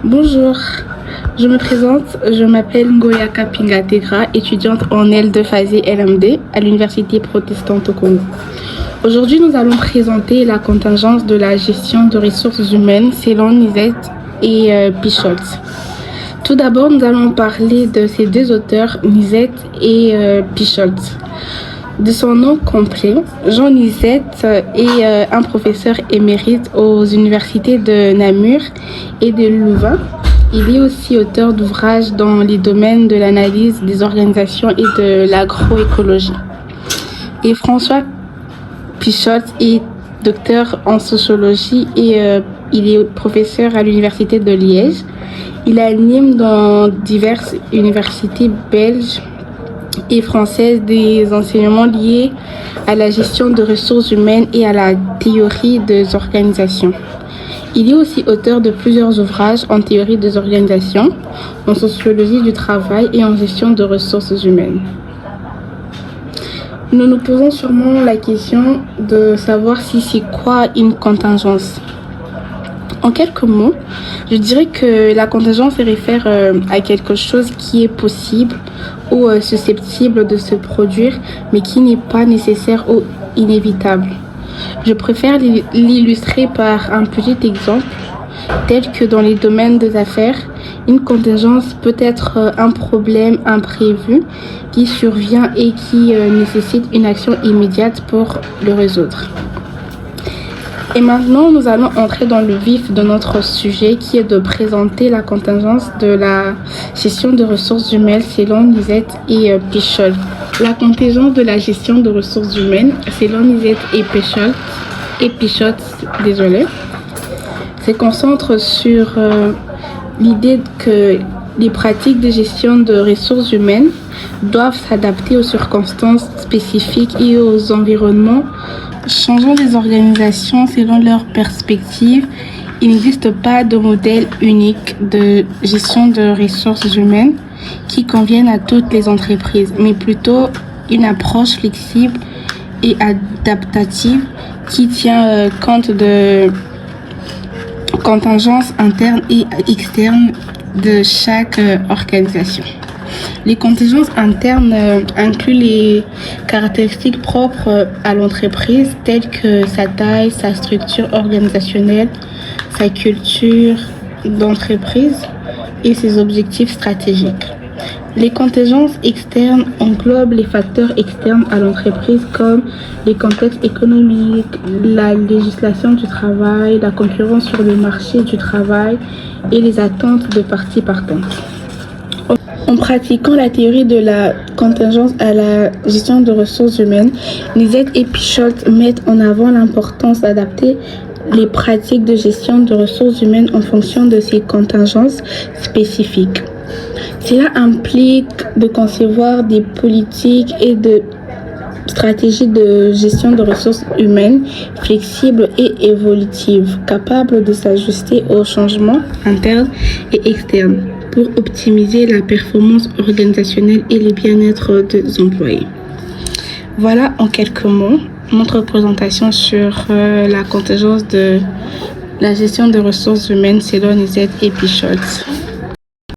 Bonjour, je me présente, je m'appelle Ngoyaka Pingategra, étudiante en L2 Phasé LMD à l'Université protestante au Congo. Aujourd'hui, nous allons présenter la contingence de la gestion de ressources humaines selon Nisette et Pichot. Tout d'abord, nous allons parler de ces deux auteurs, Nisette et Pichot. De son nom complet, Jean Nisette est un professeur émérite aux universités de Namur et de Louvain. Il est aussi auteur d'ouvrages dans les domaines de l'analyse des organisations et de l'agroécologie. Et François Pichot est docteur en sociologie et il est professeur à l'université de Liège. Il anime dans diverses universités belges et françaises des enseignements liés à la gestion de ressources humaines et à la théorie des organisations. Il est aussi auteur de plusieurs ouvrages en théorie des organisations, en sociologie du travail et en gestion de ressources humaines. Nous nous posons sûrement la question de savoir si c'est quoi une contingence. En quelques mots, je dirais que la contingence se réfère à quelque chose qui est possible ou susceptible de se produire, mais qui n'est pas nécessaire ou inévitable. Je préfère l'illustrer par un petit exemple, tel que dans les domaines des affaires, une contingence peut être un problème imprévu qui survient et qui nécessite une action immédiate pour le résoudre. Et maintenant, nous allons entrer dans le vif de notre sujet qui est de présenter la contingence de la gestion de ressources humaines selon Nisette et Pichot. La contingence de la gestion de ressources humaines selon Nisette et Pichot, se concentre sur l'idée que les pratiques de gestion de ressources humaines doivent s'adapter aux circonstances spécifiques et aux environnements changeant des organisations selon leurs perspectives. Il n'existe pas de modèle unique de gestion de ressources humaines qui convienne à toutes les entreprises, mais plutôt une approche flexible et adaptative qui tient compte de contingences internes et externes de chaque organisation. Les contingences internes incluent les caractéristiques propres à l'entreprise telles que sa taille, sa structure organisationnelle, sa culture d'entreprise et ses objectifs stratégiques. Les contingences externes englobent les facteurs externes à l'entreprise comme les contextes économiques, la législation du travail, la concurrence sur le marché du travail et les attentes de parties partantes. En pratiquant la théorie de la contingence à la gestion de ressources humaines, Nisette et Pichot mettent en avant l'importance d'adapter les pratiques de gestion de ressources humaines en fonction de ces contingences spécifiques. Cela implique de concevoir des politiques et de stratégies de gestion de ressources humaines flexibles et évolutives, capables de s'ajuster aux changements internes et externes pour optimiser la performance organisationnelle et le bien-être des employés. Voilà en quelques mots notre présentation sur la contingence de la gestion des ressources humaines selon Nisette et Pichot.